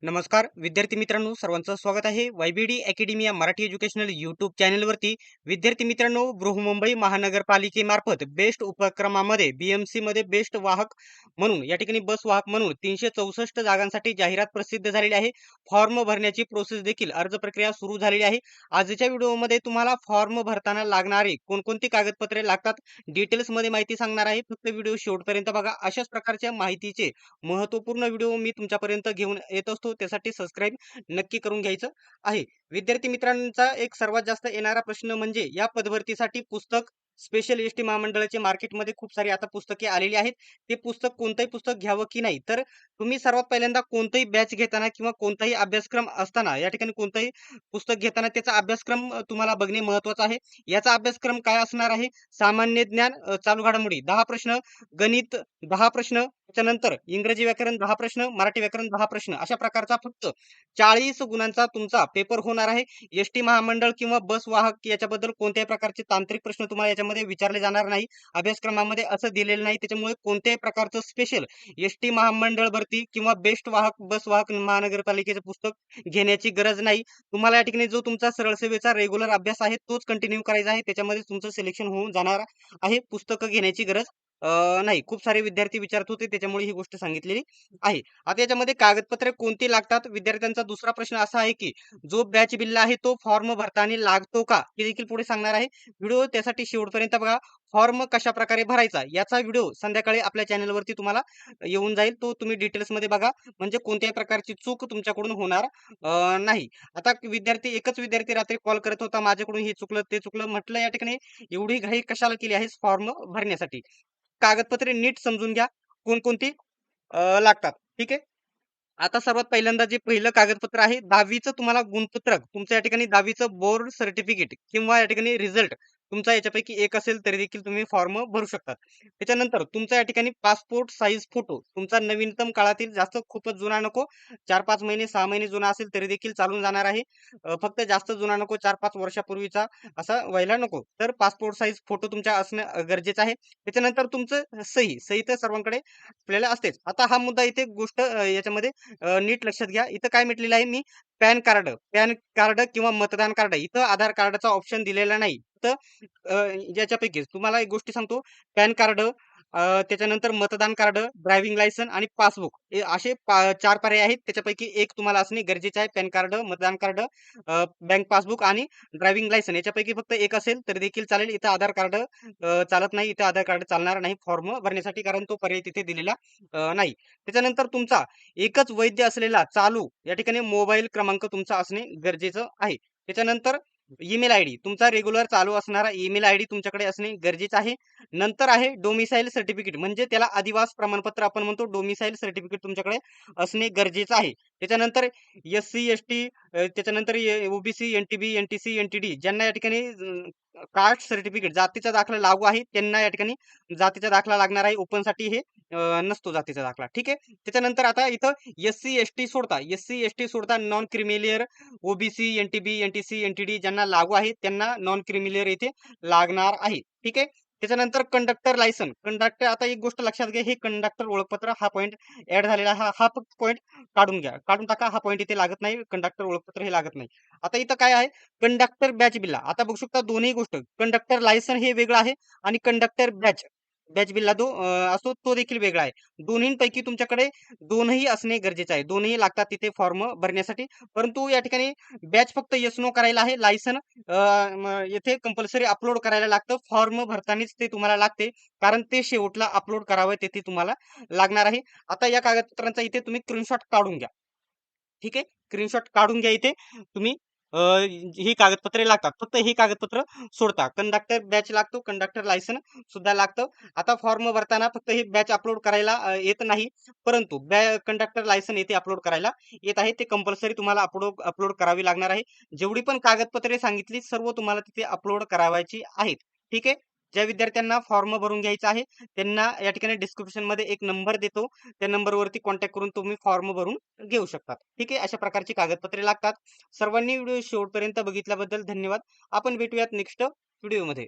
नमस्कार विद्यार्थी मित्रांनो, सर्वांचं स्वागत आहे वायबीडी अकॅडमी या मराठी एज्युकेशनल यूट्यूब चॅनलवरती. विद्यार्थी मित्रांनो, बृहन्मुंबई महानगरपालिकेमार्फत बेस्ट उपक्रमामध्ये बीएमसी मध्ये बेस्ट वाहक म्हणून या ठिकाणी बस वाहक म्हणून 364 जागांसाठी जाहिरात प्रसिद्ध झालेली आहे. फॉर्म भरण्याची प्रोसेस देखील अर्ज प्रक्रिया सुरू झालेली आहे. आजच्या व्हिडिओमध्ये तुम्हाला फॉर्म भरताना लागणारी कोणकोणती कागदपत्रे लागतात डिटेल्स मध्ये माहिती सांगणार आहे. फक्त व्हिडिओ शेवटपर्यंत बघा. अशाच प्रकारच्या माहितीचे महत्त्वपूर्ण व्हिडिओ मी तुमच्यापर्यंत घेऊन येत असतो, त्यासाठी सबस्क्राईब नक्की करून घ्यायचं आहे. विद्यार्थी मित्रांचा एक सर्वात जास्त येणारा प्रश्न म्हणजे या पदभरतीसाठी पुस्तक स्पेशल एसटी महामंडळाचे मार्केटमध्ये खूप सारी आता पुस्तके आलेली आहेत. ते पुस्तक कोणतंही पुस्तक घ्यावं की नाही, तर तुम्ही सर्वात पहिल्यांदा कोणताही बॅच घेताना किंवा कोणताही अभ्यासक्रम असताना या ठिकाणी कोणताही पुस्तक घेताना त्याचा अभ्यासक्रम तुम्हाला बघणे महत्वाचं आहे. याचा अभ्यासक्रम काय असणार आहे? सामान्य ज्ञान, चालू घडामोडी 10 प्रश्न, गणित 10 प्रश्न, त्याच्यानंतर इंग्रजी व्याकरण 10 प्रश्न, मराठी व्याकरण 10 प्रश्न, अशा प्रकारचा फक्त 40 गुणांचा तुमचा पेपर होणार आहे. एसटी महामंडळ किंवा बस वाहक याच्याबद्दल कोणत्याही प्रकारचे तांत्रिक प्रश्न तुम्हाला याच्यामध्ये विचारले जाणार नाही. अभ्यासक्रमामध्ये असं दिलेलं नाही. त्याच्यामुळे कोणत्याही प्रकारचं स्पेशल एसटी महामंडळ भरती किंवा बेस्ट वाहक बस वाहक महानगरपालिकेचं पुस्तक घेण्याची गरज नाही. तुम्हाला या ठिकाणी जो तुमचा सरळ सेवेचा रेग्युलर अभ्यास आहे तोच कंटिन्यू करायचा आहे. त्याच्यामध्ये तुमचं सिलेक्शन होऊन जाणार आहे. पुस्तकं घेण्याची गरज नाही. खूप सारे विद्यार्थी विचारत होते, त्याच्यामुळे ही गोष्ट सांगितलेली आहे. आता याच्यामध्ये कागदपत्रे कोणती लागतात? विद्यार्थ्यांचा दुसरा प्रश्न असा आहे की जो बॅच बिल्ला आहे तो फॉर्म भरताना लागतो का? हे देखील पुढे सांगणार आहे. व्हिडिओ त्यासाठी शेवटपर्यंत बघा. फॉर्म कशा प्रकारे भरायचा याचा व्हिडिओ संध्याकाळी आपल्या चॅनलवरती तुम्हाला येऊन जाईल. तो तुम्ही डिटेल्समध्ये बघा, म्हणजे कोणत्याही प्रकारची चूक तुमच्याकडून होणार नाही. आता एकच विद्यार्थी रात्री कॉल करत होता, माझ्याकडून हे चुकलं ते चुकलं. म्हटलं या ठिकाणी एवढी घाई कशाला केली आहेस फॉर्म भरण्यासाठी? कागदपत्रे नीट समजून घ्या, कोणकोणती लागतात. ठीक आहे. आता सर्वात पहिल्यांदा जे पहिलं कागदपत्र आहे 10वीचं तुम्हाला गुणपत्रक, तुमचं या ठिकाणी 10वीचं बोर्ड सर्टिफिकेट किंवा या ठिकाणी रिझल्ट तुमचा याच्यापैकी एक असेल तरी देखील तुम्ही फॉर्म भरू शकतात. त्याच्यानंतर तुमचा या ठिकाणी पासपोर्ट साईज फोटो, तुमचा नवीनतम काळातील, जास्त खूपच जुना नको, 4-5 महिने 6 महिने जुना असेल तरी देखील चालून जाणार आहे. फक्त जास्त जुना नको, 4-5 वर्षापूर्वीचा असा व्हायला नको. तर पासपोर्ट साईज फोटो तुमच्या असणं गरजेचं आहे. त्याच्यानंतर तुमचं सही, सही तर सर्वांकडे आपल्याला असतेच. आता हा मुद्दा इथे गोष्ट याच्यामध्ये नीट लक्षात घ्या. इथं काय म्हटलेलं आहे मी? पॅन कार्ड किंवा मतदान कार्ड. इथं आधार कार्डचा ऑप्शन दिलेला नाही. तर याच्यापैकीच तुम्हाला एक गोष्टी सांगतो. पॅन कार्ड, त्याच्यानंतर मतदान कार्ड, ड्रायव्हिंग लायसन आणि पासबुक, हे असे 4 पर्याय आहेत. त्याच्यापैकी एक तुम्हाला असणे गरजेचे आहे. पॅन कार्ड, मतदान कार्ड, बँक पासबुक आणि ड्रायव्हिंग लायसन याच्यापैकी फक्त एक असेल तरी देखील चालेल. इथं आधार कार्ड चालत नाही. इथं आधार कार्ड चालणार नाही फॉर्म भरण्यासाठी, कारण तो पर्याय तिथे दिलेला नाही. त्याच्यानंतर तुमचा एकच वैध असलेला चालू या ठिकाणी मोबाईल क्रमांक तुमचा असणे गरजेचं आहे. त्याच्यानंतर ईमेल आयडी, तुमचा रेग्युलर चालू असणारा ईमेल आयडी तुमच्याकडे असणे गरजेचं आहे. नंतर आहे डोमिसाईल सर्टिफिकेट, म्हणजे त्याला अधिवास प्रमाणपत्र आपण म्हणतो. डोमिसाईल सर्टिफिकेट तुमच्याकडे असणे गरजेचं आहे. त्याच्यानंतर एस-सी, एस-टी, त्याच्यानंतर ओबीसी, एनटीबी, एनटीसी, एनटीडी ज्यांना या ठिकाणी कास्ट सर्टिफिकेट, जातीचा दाखला लागू आहे, त्यांना या ठिकाणी जातीचा दाखला लागणार आहे. ओपनसाठी हे नसतो जातीचा दाखला. ठीक आहे. त्याच्यानंतर आता इथं एस-सी, एस-टी सोडता non creamy layer, OBC, NTB, NTC, NTD ज्यांना लागू आहे त्यांना नॉन क्रिमिलियर इथे लागणार आहे. ठीक आहे. त्याच्यानंतर कंडक्टर लायसन, कंडक्टर, आता एक गोष्ट लक्षात घ्या, हे कंडक्टर ओळखपत्र हा पॉईंट ऍड झालेला, हा हा फक्त पॉईंट काढून घ्या, काढून टाका. हा पॉईंट इथे लागत नाही. कंडक्टर ओळखपत्र हे लागत नाही. आता इथं काय आहे? कंडक्टर बॅच बिल्ला. आता बघू शकता दोन्ही गोष्ट, कंडक्टर लायसन हे वेगळं आहे आणि कंडक्टर बॅच बॅच बिल्ला असतो तो देखील वेगळा आहे. दोन्हींपैकी तुमच्याकडे दोनही असणे गरजेचे आहे. दोन्ही लागतात तिथे फॉर्म भरण्यासाठी. परंतु या ठिकाणी बॅच फक्त येस नो करायला आहे. लायसन येथे कंपल्सरी अपलोड करायला लागतं. फॉर्म भरतानाच ते तुम्हाला लागते, कारण ते शेवटला अपलोड करावं, तिथे तुम्हाला लागणार आहे. आता या कागदपत्रांचा इथे तुम्ही स्क्रीनशॉट काढून घ्या. ठीक आहे. स्क्रीनशॉट काढून घ्या. इथे तुम्ही ही कागदपत्रे लागतात. फक्त ही कागदपत्र सोडता. कंडक्टर बॅच लागतो, कंडक्टर लायसन सुद्धा लागतं. आता फॉर्म भरताना फक्त हे बॅच अपलोड करायला येत नाही, परंतु कंडक्टर लायसन येथे अपलोड करायला येत आहे. ते कंपल्सरी तुम्हाला अपलोड अपलोड करावी लागणार आहे. जेवढी पण कागदपत्रे सांगितली सर्व तुम्हाला तिथे अपलोड करावायची आहेत. ठीक आहे. ज्या विद्यार्थ्यांना फॉर्म भरून घ्यायचा आहे त्यांना या ठिकाणी डिस्क्रिप्शन मध्ये एक नंबर देतो, त्या नंबरवरती कॉन्टॅक्ट करून तुम्ही फॉर्म भरून घेऊ शकतात. ठीक आहे. अशा प्रकारची कागदपत्रे लागतात. सर्वांनी व्हिडिओ शेवटपर्यंत बघितल्याबद्दल धन्यवाद. आपण भेटूयात नेक्स्ट व्हिडिओमध्ये.